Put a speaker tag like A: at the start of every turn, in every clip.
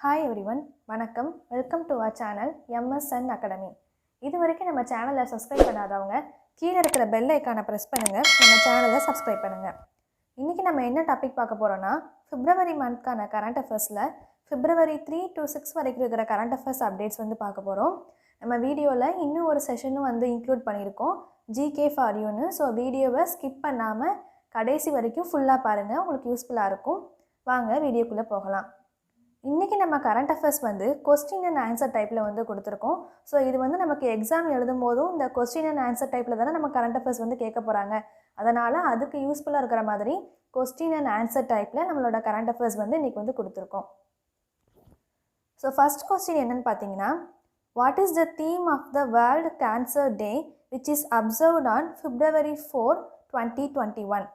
A: Hi everyone, வணக்கம். Welcome to our channel MSN academy. இது வரைக்கும் நம்ம சேனலை சப்ஸ்கிரைப் பண்ணாதவங்க கீழே இருக்கிற பெல் ஐக்கானை ப்ரெஸ் பண்ணுங்கள், நம்ம சேனலை சப்ஸ்கிரைப் பண்ணுங்கள். இன்றைக்கி நம்ம என்ன டாபிக் பார்க்க போகிறோன்னா, பிப்ரவரி மந்த்க்கான கரண்ட் அஃபேர்ஸில் February 3 to 6 வரைக்கும் இருக்கிற கரண்ட் அஃபேர்ஸ் அப்டேட்ஸ் பார்க்க போகிறோம். நம்ம வீடியோவில் இன்னும் ஒரு செஷனும் இன்க்ளூட் பண்ணியிருக்கோம், ஜிகே ஃபார் யூன்னு. ஸோ வீடியோவை ஸ்கிப் பண்ணாமல் கடைசி வரைக்கும் ஃபுல்லாக பாருங்கள், உங்களுக்கு யூஸ்ஃபுல்லாக இருக்கும். வாங்க வீடியோக்குள்ளே போகலாம். இன்றைக்கி நம்ம current affairs question and answer டைப்பில் கொடுத்துருக்கோம். ஸோ இது நமக்கு எக்ஸாம் எழுதும் போதும் இந்த கொஸ்டின் அண்ட் ஆன்சர் டைப்பில் தானே நம்ம கரண்ட் அஃபேர்ஸ் கேட்க போகிறாங்க. அதனால் அதுக்கு யூஸ்ஃபுல்லாக இருக்கிற மாதிரி கொஸ்டின் அண்ட் ஆன்சர் டைப்பில் நம்மளோட கரண்ட் அஃபேர்ஸ் இன்றைக்கி கொடுத்துருக்கோம். ஸோ ஃபஸ்ட் கொஸ்டின் என்னென்னு பார்த்தீங்கன்னா, what is the theme of the world cancer day which is observed on February 4, 2021?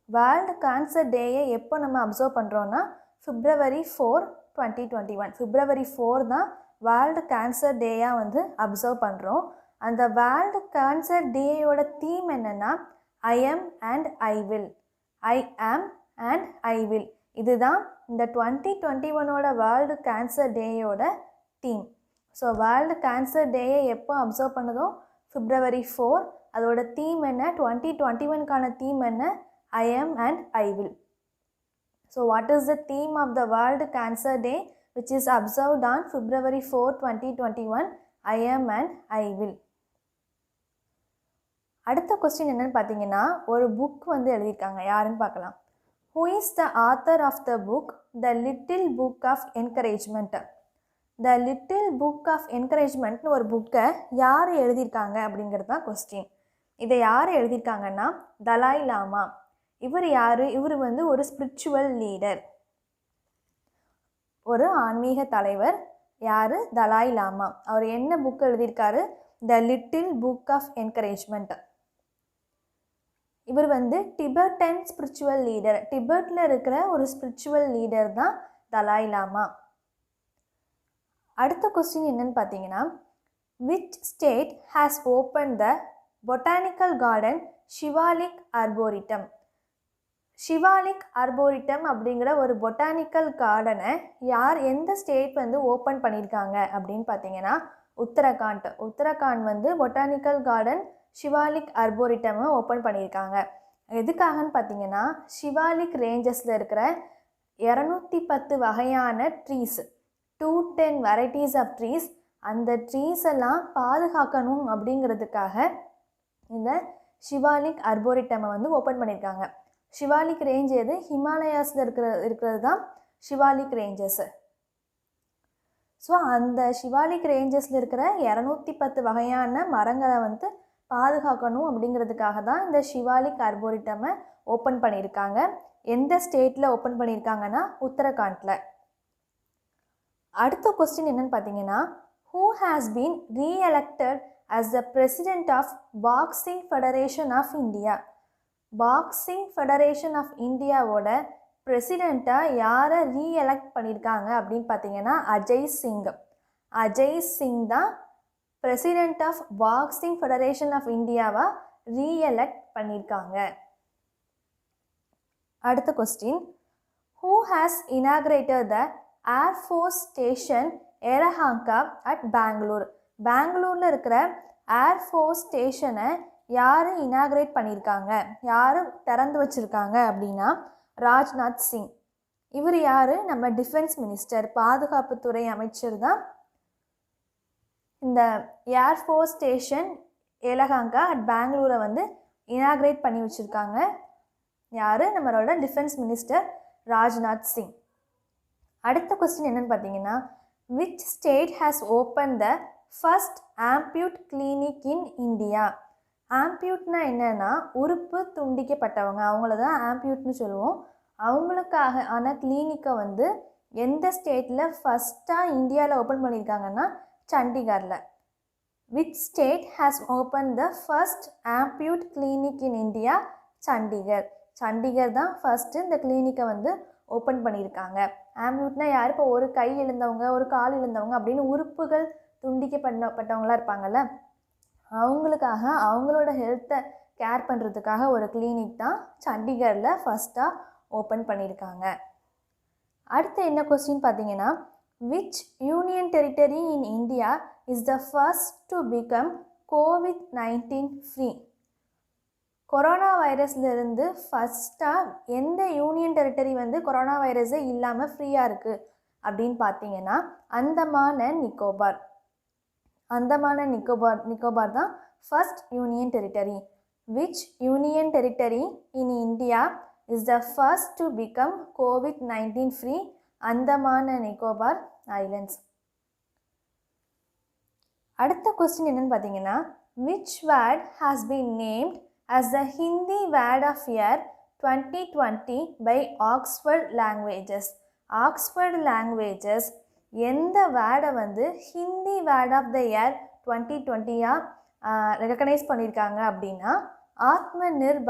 A: World cancer டேயை எப்போ நம்ம அப்சர்வ் பண்ணுறோன்னா February 4, 2021. February 4 தான் வேர்ல்டு கேன்சர் டேயாக அப்சர்வ் பண்ணுறோம். அந்த வேர்ல்டு கேன்சர் டேயோட தீம் என்னென்னா I am and I will. I am and I will, இதுதான் இந்த 2021ஓட வேர்ல்டு கேன்சர் டேயோட தீம். ஸோ வேர்ல்டு கேன்சர் டேயை எப்போ அப்சர்வ் பண்ணதோ February 4. அதோட தீம் என்ன, 2021க்கான தீம் என்ன, ஐ am and I will. So what is the theme of the World Cancer Day which is observed on February 4, 2021? I am and I will. அடுத்த question என்னன்னு பார்த்தீங்கன்னா, ஒரு book எழுதியிருக்காங்க, யாருன்னு பார்க்கலாம். Who is the author of the book The Little Book of Encouragement? The Little Book of Encouragementனு ஒரு புக்கை யார் எழுதியிருக்காங்க அப்படிங்கிறது தான் கொஸ்டின். இதை யார் எழுதியிருக்காங்கன்னா தலாய் லாமா. இவர் யார்? இவர் ஒரு ஸ்பிரிச்சுவல் லீடர், ஒரு ஆன்மீக தலைவர். யார்? தலாய் லாமா. அவர் என்ன புக் எழுதியிருக்காரு? The little book of encouragement. இவர் டிபெட்டன் ஸ்பிரிச்சுவல் லீடர். டிபெட்டில் இருக்கிற ஒரு ஸ்பிரிச்சுவல் லீடர் தான் தலாய் லாமா. அடுத்த கொஸ்டின் என்னன்னு பார்த்தீங்கன்னா, which state has open the botanical garden Shivalik arboretum? Shivalik arboretum அப்படிங்கிற ஒரு பொட்டானிக்கல் கார்டனை எந்த ஸ்டேட் ஓப்பன் பண்ணியிருக்காங்க அப்படின்னு பார்த்தீங்கன்னா உத்தரகாண்ட். உத்தரகாண்ட் பொட்டானிக்கல் கார்டன் ஷிவாலிக் ஆர்போரிட்டமை ஓப்பன் பண்ணியிருக்காங்க. எதுக்காகன்னு பார்த்தீங்கன்னா, ஷிவாலிக் ரேஞ்சஸில் இருக்கிற 210 வகையான ட்ரீஸ், 210 வெரைட்டிஸ் ஆஃப் ட்ரீஸ், அந்த ட்ரீஸ் எல்லாம் பாதுகாக்கணும் அப்படிங்கிறதுக்காக இந்த ஷிவாலிக் ஆர்போரிட்டமை ஓப்பன் பண்ணியிருக்காங்க. ஷிவாலிக் ரேஞ்ச் எது? ஹிமாலயாஸில் இருக்கிறது தான் ஷிவாலிக் ரேஞ்சஸ். ஸோ அந்த ஷிவாலிக் ரேஞ்சஸில் இருக்கிற 210 வகையான மரங்களை பாதுகாக்கணும் அப்படிங்கிறதுக்காக தான் இந்த ஷிவாலிக் ஆர்போரிட்டமை ஓப்பன் பண்ணியிருக்காங்க. எந்த ஸ்டேட்டில் ஓப்பன் பண்ணியிருக்காங்கன்னா உத்தரகாண்டில். அடுத்த கொஸ்டின் என்னன்னு பார்த்தீங்கன்னா, who has been reelected as the president of Boxing Federation of India? Boxing federation of இந்தியாவோட பிரசிடெண்ட்டாக யாரை ரீஎலெக்ட் பண்ணியிருக்காங்க அப்படின்னு பார்த்தீங்கன்னா அஜய் சிங். அஜய் சிங் தான் president of boxing federation of இந்தியாவை ரீஎலெக்ட் பண்ணியிருக்காங்க. அடுத்த question, who has inaugurated the air force station Yelahanka at Bangalore? பெங்களூரில் இருக்கிற ஏர்ஃபோர்ஸ் ஸ்டேஷனை யார் இனாக்ரேட் பண்ணியிருக்காங்க, யார் திறந்து வச்சுருக்காங்க அப்படின்னா ராஜ்நாத் சிங். இவர் யார்? நம்ம டிஃபென்ஸ் மினிஸ்டர், பாதுகாப்புத்துறை அமைச்சர் தான் இந்த ஏர்ஃபோர்ஸ் ஸ்டேஷன் எலஹங்கா அட் பெங்களூரை இனாக்ரேட் பண்ணி வச்சுருக்காங்க. யார்? நம்மளோட டிஃபென்ஸ் மினிஸ்டர் ராஜ்நாத் சிங். அடுத்த கொஸ்டின் என்னென்னு பார்த்தீங்கன்னா, which state has open the first amputee clinic in India? ஆம்பியூட்னா என்னென்னா உறுப்பு துண்டிக்கப்பட்டவங்க, அவங்கள தான் ஆம்பியூட்னு சொல்லுவோம். அவங்களுக்காக ஆன கிளினிக்கை எந்த ஸ்டேட்டில் ஃபஸ்ட்டாக இந்தியாவில் ஓப்பன் பண்ணியிருக்காங்கன்னா சண்டிகரில். Which state has open the first amputee clinic in India? Chandigarh. Chandigarh தான் ஃபஸ்ட்டு இந்த கிளினிக்கை ஓப்பன் பண்ணியிருக்காங்க. ஆம்பியூட்னா யார்? இப்போ ஒரு கை இழந்தவங்க, ஒரு கால் இழந்தவங்க அப்படின்னு உறுப்புகள் துண்டிக்கப்பட்டவங்களாம் இருப்பாங்கள்ல, அவங்களுக்காக அவங்களோட ஹெல்த்தை கேர் பண்ணுறதுக்காக ஒரு கிளினிக் தான் சண்டிகரில் ஃபஸ்ட்டாக ஓப்பன் பண்ணியிருக்காங்க. அடுத்து என்ன கொஸ்டின் பார்த்தீங்கன்னா, which union territory in India is the first to become COVID-19 free? Corona வைரஸ்லேருந்து ஃபஸ்ட்டாக எந்த யூனியன் டெரிட்டரி வந்து கொரோனா வைரஸே இல்லாமல் ஃப்ரீயாக இருக்குது அப்படின்னு பார்த்தீங்கன்னா அந்தமான நிக்கோபார் தான் first union territory. Which union territory in India is the first to become COVID-19 free? Andaman Nicobar islands. அடுத்த கொஸ்டின் என்னன்னு பார்த்தீங்கன்னா, which word has been named as the Hindi Word of Year 2020 by Oxford Languages. Oxford Languages எந்த வேர்டை வந்து Hindi word of the year 2020 recognise பண்ணியிருக்காங்க அப்படின்னா ஆத்மநிர்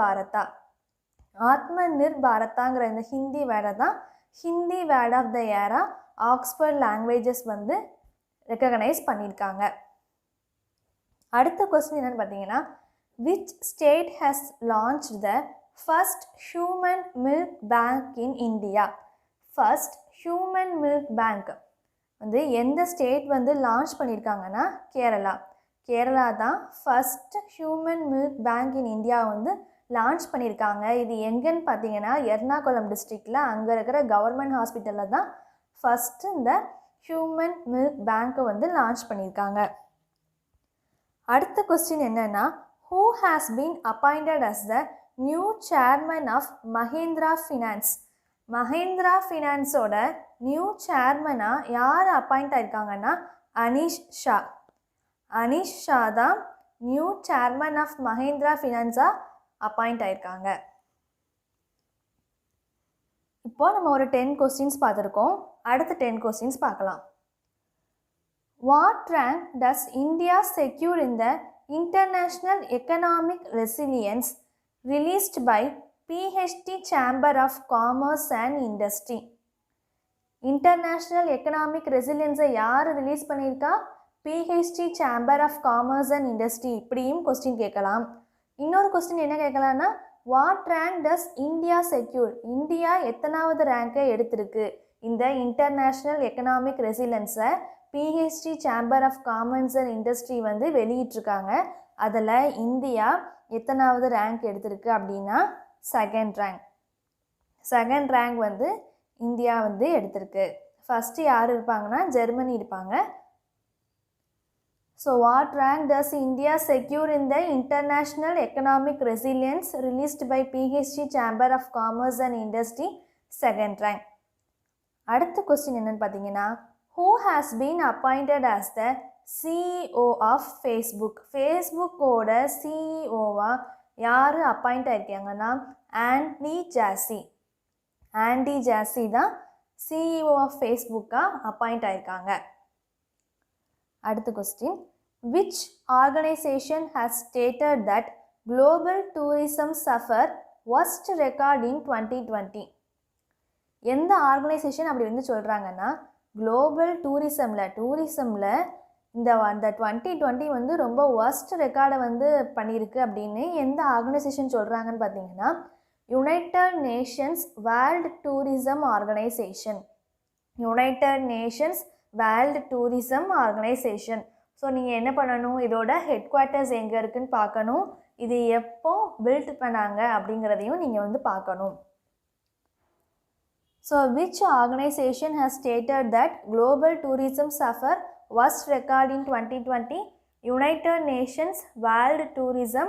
A: பாரதாங்கிற இந்த ஹிந்தி வேர்டை தான் ஹிந்தி வேர்ட் ஆஃப் த இயராக ஆக்ஸ்ஃபோர்ட் லாங்குவேஜஸ் வந்து ரெகக்னைஸ் பண்ணியிருக்காங்க. அடுத்த கொஸ்டின் என்னென்னு பார்த்தீங்கன்னா, which state has launched the first human milk bank in India? First human milk bank வந்து எந்த ஸ்டேட் வந்து லான்ச் பண்ணியிருக்காங்கன்னா கேரளா தான் first human milk bank in India வந்து லான்ச் பண்ணியிருக்காங்க. இது எங்கன்னு பார்த்தீங்கன்னா எர்ணாகுளம் டிஸ்ட்ரிக்டில் அங்கே இருக்கிற கவர்மெண்ட் ஹாஸ்பிட்டலில் தான் ஃபஸ்ட்டு இந்த ஹியூமன் மில்க் பேங்க்கை வந்து லான்ச் பண்ணியிருக்காங்க. அடுத்த கொஸ்டின் என்னென்னா, who has been appointed as the new chairman of Mahindra Finance? Mahindra ஃபினான்ஸோட நியூ சேர்மனாக யார் அப்பாயிண்ட் ஆயிருக்காங்கன்னா அனீஷ் ஷா தான் நியூ சேர்மன் ஆஃப் மஹிந்திரா ஃபினான்ஸாக அப்பாயிண்ட் ஆயிருக்காங்க. இப்போ நம்ம ஒரு 10 கொஸ்டின்ஸ் பார்த்துருக்கோம். அடுத்த 10 கொஸ்டின்ஸ் பார்க்கலாம். What rank does India secure in the International Economic Resilience released by PHD Chamber of Commerce and Industry? International economic ரெசிலியன்ஸை யார் ரிலீஸ் பண்ணியிருக்கா? PHD Chamber of Commerce and Industry. இப்படியும் கொஸ்டின் கேட்கலாம். இன்னொரு கொஸ்டின் என்ன கேட்கலான்னா, what rank does India secure? India எத்தனாவது ரேங்கை எடுத்திருக்கு இந்த இன்டர்நேஷ்னல் எக்கனாமிக் ரெசிலியன்ஸை PHD Chamber of Commerce and Industry வந்து வெளியிட்டிருக்காங்க. அதில் இந்தியா எத்தனாவது ரேங்க் எடுத்திருக்கு அப்படின்னா செகண்ட் ரேங்க் வந்து இந்தியா வந்து எடுத்திருக்கு. ஃபஸ்ட்டு யார் இருப்பாங்கன்னா ஜெர்மனி இருப்பாங்க. So what rank does India secure in the international economic resilience released by PHD Chamber of Commerce and Industry? Second rank. அடுத்த கொஸ்டின் என்னென்னு பார்த்தீங்கன்னா, who has been appointed as the CEO of Facebook? ஃபேஸ்புக்கோட சிஇஓவா யார் appoint ஆயிருக்காங்கன்னா aunty Jassi தான் CEO of ஃபேஸ்புக்காக appoint ஆயிருக்காங்க. அடுத்த question, which organization has stated that global tourism suffered worst record in 2020? எந்த organisation அப்படி வந்து சொல்கிறாங்கன்னா, குளோபல் டூரிசமில் இந்த 2020 வந்து ரொம்ப ஒர்ஸ்ட் ரெக்கார்டை வந்து பண்ணியிருக்கு அப்படின்னு எந்த ஆர்கனைசேஷன் சொல்கிறாங்கன்னு பார்த்தீங்கன்னா United Nations world tourism organisation. So நீங்கள் என்ன பண்ணணும், இதோட ஹெட் குவார்ட்டர்ஸ் எங்கே இருக்குதுன்னு பார்க்கணும், இது எப்போ பில்ட் பண்ணாங்க அப்படிங்கிறதையும் நீங்கள் வந்து பார்க்கணும். So, which organization has stated that global tourism suffered worst record in 2020? United Nations World Tourism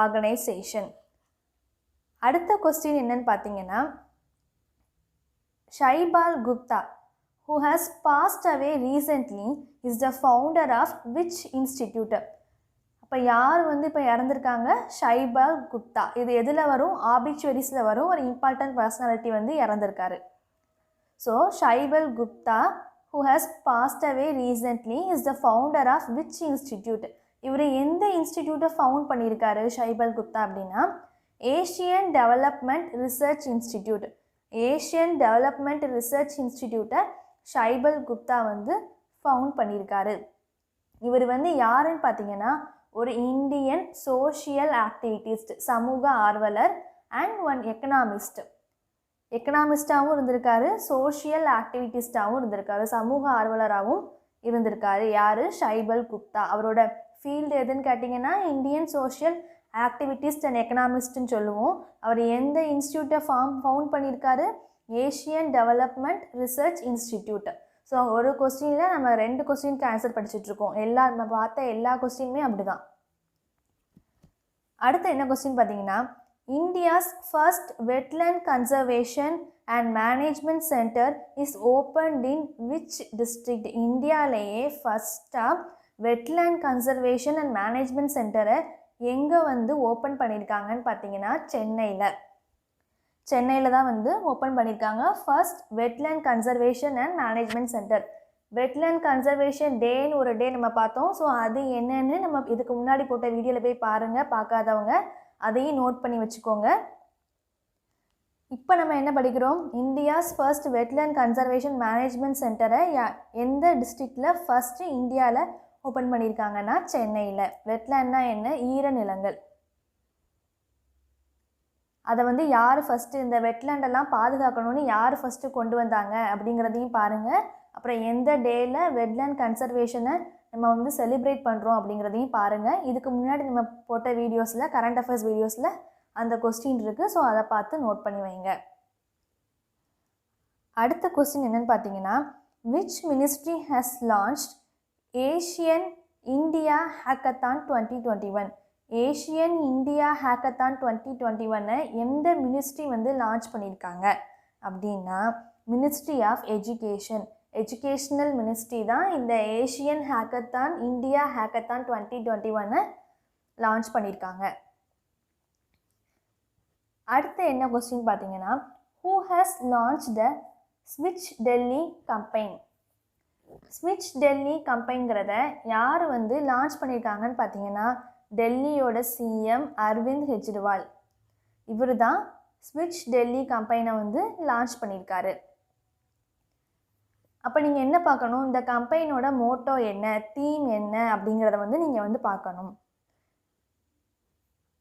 A: Organization. அடுத்த கொஸ்டின் என்னன்னு பார்த்தீங்கன்னா, ஷைபால் Gupta who has passed away recently is the founder of which institute? அப்போ யார் வந்து இப்போ இறந்துருக்காங்க? ஷைபால் குப்தா. இது எதில் வரும்? ஆபிச்சுவரிஸில் வரும். ஒரு இம்பார்ட்டன்ட் பர்சனாலிட்டி வந்து இறந்துருக்காரு. So Shaibal Gupta who has passed away recently is the founder of which institute? இவர் எந்த இன்ஸ்டிடியூட்டை ஃபவுண்ட் பண்ணியிருக்காரு ஷைபால் குப்தா அப்படின்னா ஏஷியன் டெவலப்மெண்ட் ரிசர்ச் இன்ஸ்டிடியூட்டை ஷைபால் குப்தா வந்து ஃபவுண்ட் பண்ணியிருக்காரு. இவர் வந்து யாருன்னு பார்த்தீங்கன்னா ஒரு இந்தியன் சோஷியல் ஆக்டிவிட்டிஸ்ட், சமூக ஆர்வலர் அண்ட் ஒன் எக்கனாமிஸ்ட். எக்கனாமிஸ்டாகவும் இருந்திருக்காரு, சோஷியல் ஆக்டிவிட்டிஸ்டாகவும் இருந்திருக்காரு, சமூக ஆர்வலராகவும் இருந்திருக்காரு. யார்? ஷைபல் குப்தா. அவரோட ஃபீல்டு எதுன்னு கேட்டிங்கன்னா இந்தியன் சோஷியல் ஆக்டிவிட்டிஸ்ட் அண்ட் எக்கனாமிஸ்ட்னு சொல்லுவோம். அவர் எந்த இன்ஸ்டியூட்டை ஃபவுண்ட் பண்ணியிருக்காரு? Asian development research institute. So ஒரு கொஸ்டினில் நம்ம 2 கொஸ்டினுக்கு ஆன்சர் படிச்சுட்ருக்கோம். நம்ம பார்த்த எல்லா கொஸ்டினுமே அப்படி தான். அடுத்து என்ன கொஸ்டின் பார்த்தீங்கன்னா, India's first wetland conservation and management centre is opened in which district? இந்தியாவிலேயே ஃபஸ்ட்டாக வெட்லேண்ட் கன்சர்வேஷன் அண்ட் மேனேஜ்மெண்ட் சென்டரை எங்கே ஓப்பன் பண்ணியிருக்காங்கன்னு பார்த்தீங்கன்னா சென்னையில் தான் ஓப்பன் பண்ணியிருக்காங்க. First wetland conservation and management center. Wetland conservation டேன்னு ஒரு டே நம்ம பார்த்தோம். ஸோ அது என்னன்னு நம்ம இதுக்கு முன்னாடி போட்ட வீடியோவில் போய் பாருங்கள், பார்க்காதவங்க அதையும் நோட் பண்ணி வச்சுக்கோங்க. இப்போ நம்ம என்ன படிக்கிறோம்? India's first wetland conservation management சென்டரை எந்த டிஸ்ட்ரிக்டில் ஃபஸ்ட்டு இந்தியாவில் ஓப்பன் பண்ணியிருக்காங்கன்னா சென்னையில். வெட்லேண்ட்னா என்ன? ஈரநிலங்கள். அதை யார் ஃபஸ்ட்டு இந்த வெட்லேண்டெல்லாம் பாதுகாக்கணும்னு யார் ஃபஸ்ட்டு கொண்டு வந்தாங்க அப்படிங்கிறதையும் பாருங்கள். அப்புறம் எந்த டேயில் வெட்லேண்ட் கன்சர்வேஷனை நம்ம செலிப்ரேட் பண்ணுறோம் அப்படிங்கிறதையும் பாருங்கள். இதுக்கு முன்னாடி நம்ம போட்ட வீடியோஸில், கரண்ட் அஃபேர்ஸ் வீடியோஸில் அந்த கொஸ்டின் இருக்குது. ஸோ அதை பார்த்து நோட் பண்ணி வைங்க. அடுத்த கொஸ்டின் என்னென்னு பார்த்தீங்கன்னா, which ministry has launched Asian India hackathon 2021? Asian India hackathon 2021 எந்த மினிஸ்ட்ரி லான்ச் பண்ணியிருக்காங்க அப்படின்னா ministry of education. Educational ministry தான் இந்த Asian hackathon India hackathon 2021 launch பண்ணியிருக்காங்க. அடுத்து என்ன கொஸ்டின் பார்த்தீங்கன்னா, ஹூ ஹேஸ் லான்ச் த ஸ்விட்ச் டெல்லி கம்பெயின்? ஸ்விட்ச் டெல்லி கம்பெயின்ங்கிறத யார் லான்ச் பண்ணியிருக்காங்கன்னு பார்த்தீங்கன்னா டெல்லியோட சிஎம் அரவிந்த் கெஜ்ரிவால். இவர் தான் ஸ்விட்ச் டெல்லி கம்பெயினை லான்ச் பண்ணியிருக்காரு. அப்போ நீங்கள் என்ன பார்க்கணும்? இந்த கம்பெயினோட மோட்டோ என்ன, தீம் என்ன அப்படிங்கிறத நீங்கள் பார்க்கணும்.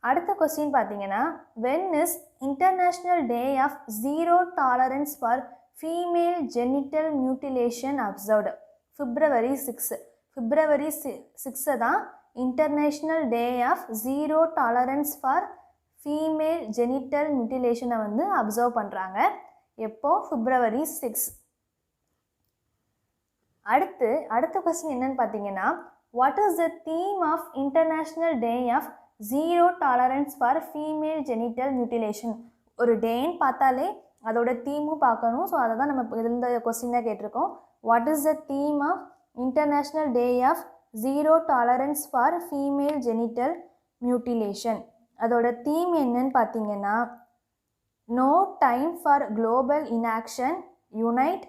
A: அடுத்த கொஸ்டின் பார்த்தீங்கன்னா, when is international day of zero tolerance for female genital mutilation observed? February 6. February 6 தான் international day of zero tolerance for female genital மியூட்டிலேஷனை அப்சர்வ் பண்ணுறாங்க. எப்போ? February 6. அடுத்த கொஸ்டின் என்னன்னு பார்த்தீங்கன்னா, what is the theme of international day of zero tolerance for female genital mutilation? ஒரு டேன்னு பார்த்தாலே அதோட தீமும் பார்க்கணும். ஸோ அதை தான் நம்ம இந்த கொஸ்டினாக கேட்டிருக்கோம். What is the theme of international day of zero tolerance for female genital mutilation? அதோட தீம் என்னன்னு பார்த்தீங்கன்னா, no time for global inaction, unite,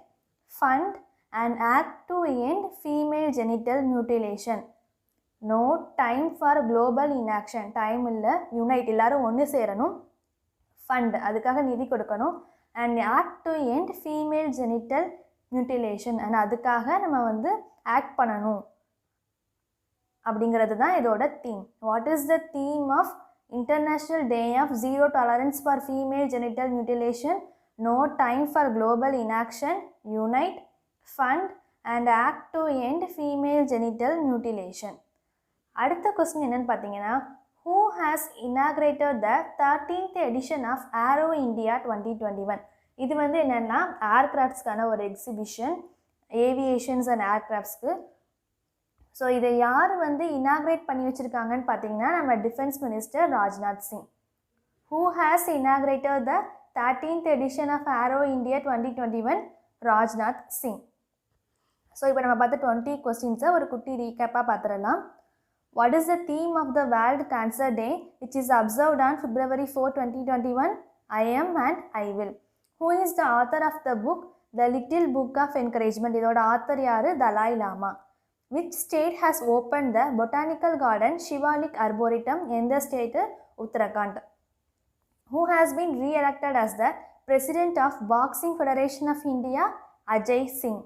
A: fund and act to end female genital mutilation. No time for global inaction. Time இல்லை, unite எல்லாரும் ஒன்று சேரணும், fund அதுக்காக நிதி கொடுக்கணும், and act to end female genital mutilation and அதுக்காக நம்ம ஆக்ட் பண்ணணும் அப்படிங்கிறது தான் இதோட theme. What is the theme of international day of zero tolerance for female genital mutilation? No time for global inaction, unite, fund and act to end female genital mutilation. அடுத்த question என்னன்னு பார்த்தீங்கன்னா, who has inaugurated the 13th edition of Aero India 2021? இது என்னென்னா ஏர்கிராஃப்ட்ஸ்க்கான ஒரு exhibition, aviations and ஏர்கிராஃப்ட்ஸ்க்கு. So இதை யார் inaugurate பண்ணி வச்சுருக்காங்கன்னு பார்த்தீங்கன்னா நம்ம defence minister Rajnath Singh. who has inaugurated the 13th edition of Aero India 2021? Rajnath Singh. So இப்போ நம்ம பார்த்த 20 கொஸ்டின்ஸை ஒரு குட்டி ரீகேப்பாக பார்த்துடலாம். What is the theme of the world cancer day which is observed on February 4, 2021? I am and I will. Who is the author of the book the little book of encouragement? இதோட author யார்? Dalai Lama. Which state has open the botanical garden Shivalik arboretum? எந்த ஸ்டேட்டு? Uttarakhand. Who has been reelected as the President of Boxing Federation of India? Ajay Singh.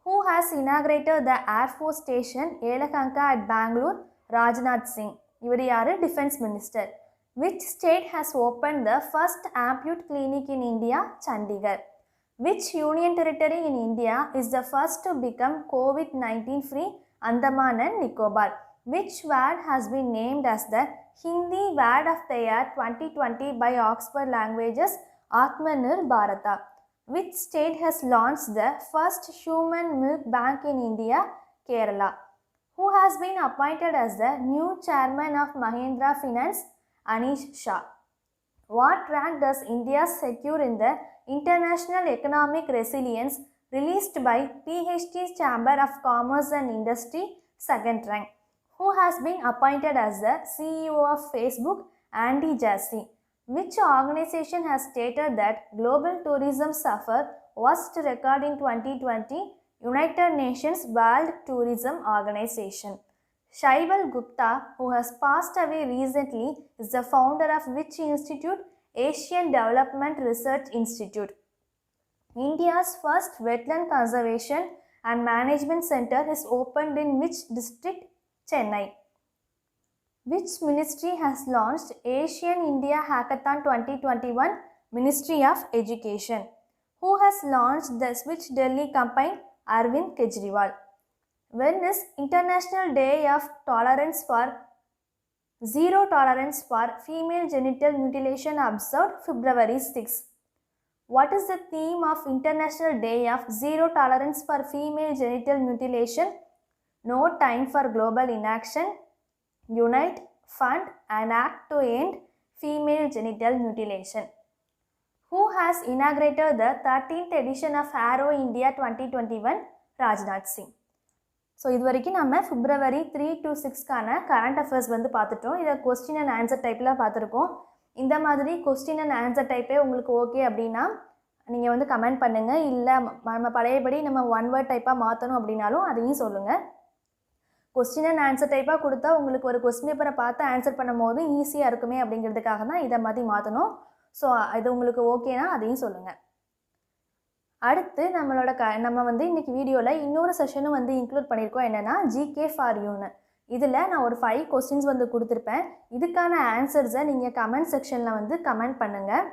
A: Who has inaugurated the Air Force Station Yelahanka at Bangalore? Rajnath Singh. இவர் யார்? Defence minister. Which state has opened the first ampute clinic in India? Chandigarh. Which union territory in India is the first to become COVID-19 free? Andaman and Nicobar. Which word has been named as the Hindi Word of the Year 2020 by Oxford Languages? Atmanirbhar Bharata. Which state has launched the first human milk bank in India? Kerala. Who has been appointed as the new chairman of Mahindra Finance? Anish Shah. What rank does India secure in the International Economic Resilience released by PHD's Chamber of Commerce and Industry? Second rank. Who has been appointed as the CEO of Facebook? Andy Jassy. Which organization has stated that global tourism suffered worst record in 2020? United Nations World Tourism Organization. Shaival Gupta, who has passed away recently, is the founder of which institute? Asian Development Research Institute. India's first wetland conservation and management center is opened in which district? Chennai. Which ministry has launched Asian India Hackathon 2021? Ministry of Education. Who has launched the Switch Delhi campaign? Arvind Kejriwal. When is International Day of Tolerance for Zero Tolerance for Female Genital Mutilation observed? February 6. What is the theme of International Day of Zero Tolerance for Female Genital Mutilation? No time for global inaction. Unite, fund and act to end female genital mutilation. Who has inaugurated the 13th edition of Aero India 2021? Rajnath Singh. So இது வரைக்கும் நம்ம February 3 to 6க்கான current affairs வந்து பார்த்துட்டோம். இதை question and answer டைப்பில் பார்த்துருக்கோம். இந்த மாதிரி கொஸ்டின் அண்ட் ஆன்சர் டைப்பே உங்களுக்கு ஓகே அப்படின்னா நீங்கள் வந்து கமெண்ட் பண்ணுங்கள். இல்லை நம்ம பழையபடி நம்ம ஒன் வேர்ட் டைப்பாக மாற்றணும் அப்படின்னாலும் அதையும் சொல்லுங்கள். கொஸ்டின் அண்ட் ஆன்சர் டைப்பாக கொடுத்தா உங்களுக்கு ஒரு கொஸ்டின் பேப்பரை பார்த்து ஆன்சர் பண்ணும் போது ஈஸியாக இருக்குமே அப்படிங்கிறதுக்காக தான் இதை மாதிரி மாற்றணும். ஸோ இது உங்களுக்கு ஓகேனா அதையும் சொல்லுங்கள். அடுத்து நம்ம வந்து இன்றைக்கி வீடியோவில் இன்னொரு செஷனும் வந்து இன்க்ளூட் பண்ணியிருக்கோம். என்னென்னா ஜிகே ஃபார் யூன்னு. இதில் நான் ஒரு 5 கொஸ்டின்ஸ் வந்து கொடுத்துருப்பேன். இதுக்கான ஆன்சர்ஸை நீங்கள் கமெண்ட் செக்ஷனில் வந்து கமெண்ட் பண்ணுங்கள்.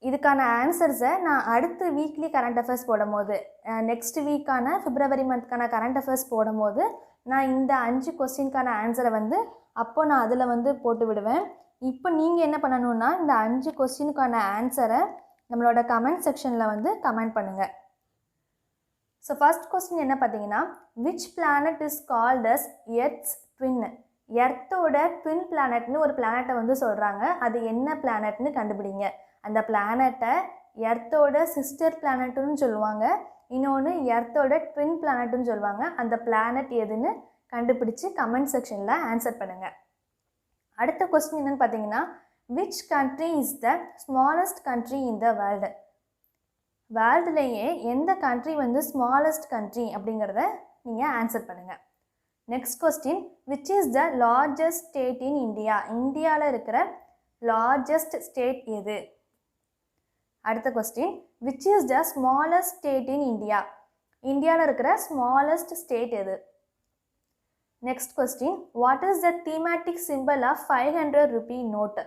A: இதுக்கான ஆன்சர்ஸை நான் அடுத்து வீக்லி கரண்ட் அஃபேர்ஸ் போடும்போது நெக்ஸ்ட் வீக்கான February மந்த்க்கான கரண்ட் அஃபேர்ஸ் போடும்போது நான் இந்த 5 கொஸ்டின்கான ஆன்சரை வந்து அப்போ நான் அதில் வந்து போட்டு விடுவேன். இப்போ நீங்கள் என்ன பண்ணணுன்னா இந்த 5 கொஸ்டினுக்கான ஆன்சரை நம்மளோட கமெண்ட் செக்ஷனில் வந்து கமெண்ட் பண்ணுங்கள். ஸோ ஃபர்ஸ்ட் கொஸ்டின் என்ன பார்த்தீங்கன்னா, which planet is called as earth's twin? எர்த்தோட ட்வின் பிளானட்னு ஒரு பிளானட்டை வந்து சொல்கிறாங்க. அது என்ன பிளானட்னு கண்டுபிடிங்க. அந்த பிளானட்டை எர்த்தோட சிஸ்டர் பிளானட்டுன்னு சொல்லுவாங்க, இன்னொன்று எர்த்தோட ட்வின் பிளானட்டுன்னு சொல்லுவாங்க. அந்த பிளானட் எதுன்னு கண்டுபிடிச்சி கமெண்ட் செக்ஷனில் ஆன்சர் பண்ணுங்கள். அடுத்த கொஸ்டின் என்னென்னு பார்த்தீங்கன்னா, which country is the smallest country in the world? வேர்ல்டுலேயே எந்த கண்ட்ரி வந்து ஸ்மாலஸ்ட் கண்ட்ரி அப்படிங்கிறத நீங்கள் ஆன்சர் பண்ணுங்கள். Next question, which is the largest state in India? இந்தியாவில் இருக்கிற லார்ஜஸ்ட் ஸ்டேட் எது? அடுத்த question, which is the smallest state in India? இந்தியாவில் இருக்கிற ஸ்மாலஸ்ட் ஸ்டேட் எது? Next question, what is the thematic simple of 500 rupee note?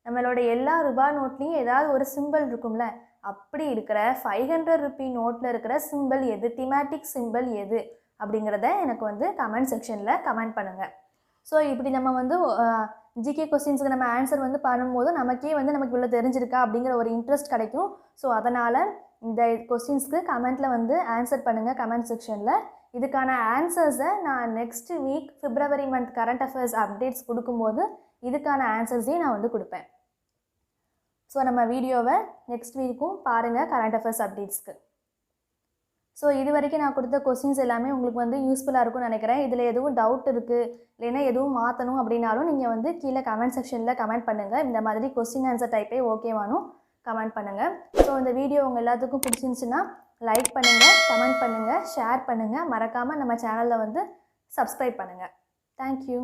A: நம்மளோட எல்லா ரூபா நோட்லேயும் ஏதாவது ஒரு சிம்பிள் இருக்கும்ல, அப்படி இருக்கிற 500 ரூபி நோட்டில் இருக்கிற சிம்பிள் எது? தீமேட்டிக் சிம்பிள் எது அப்படிங்கிறத எனக்கு வந்து கமெண்ட் செக்ஷனில் கமெண்ட் பண்ணுங்கள். ஸோ இப்படி நம்ம வந்து ஜிகே கொஸ்டின்ஸுக்கு நம்ம ஆன்சர் வந்து பண்ணும்போது நமக்கே வந்து நமக்கு இவ்வளோ தெரிஞ்சிருக்கா அப்படிங்கிற ஒரு இன்ட்ரெஸ்ட் கிடைக்கும். ஸோ அதனால் இந்த கொஸ்டின்ஸ்க்கு கமெண்ட்டில் வந்து ஆன்சர் பண்ணுங்கள் கமெண்ட் செக்ஷனில். இதுக்கான ஆன்சர்ஸை நான் next week February month current affairs updates கொடுக்கும்போது இதுக்கான ஆன்சர்ஸையும் நான் வந்து கொடுப்பேன். ஸோ நம்ம வீடியோவை நெக்ஸ்ட் வீக்கும் பாருங்கள் கரண்ட் அஃபேர்ஸ் அப்டேட்ஸ்க்கு. ஸோ இது வரைக்கும் நான் கொடுத்த கொஸ்டின்ஸ் எல்லாமே உங்களுக்கு வந்து யூஸ்ஃபுல்லாக இருக்கும்னு நினைக்கிறேன். இதில் எதுவும் டவுட் இருக்குது இல்லைன்னா எதுவும் மாற்றணும் அப்படின்னாலும் நீங்கள் வந்து கீழே கமெண்ட் செக்ஷனில் கமெண்ட் பண்ணுங்கள். இந்த மாதிரி கொஸ்டின் ஆன்சர் டைப்பே ஓகேவானும் கமெண்ட் பண்ணுங்கள். ஸோ இந்த வீடியோ உங்கள் எல்லாத்துக்கும் பிடிச்சிருந்துச்சுன்னா லைக் பண்ணுங்கள், கமெண்ட் பண்ணுங்கள், ஷேர் பண்ணுங்கள். மறக்காமல் நம்ம சேனலில் வந்து சப்ஸ்கிரைப் பண்ணுங்கள். தேங்க்யூ.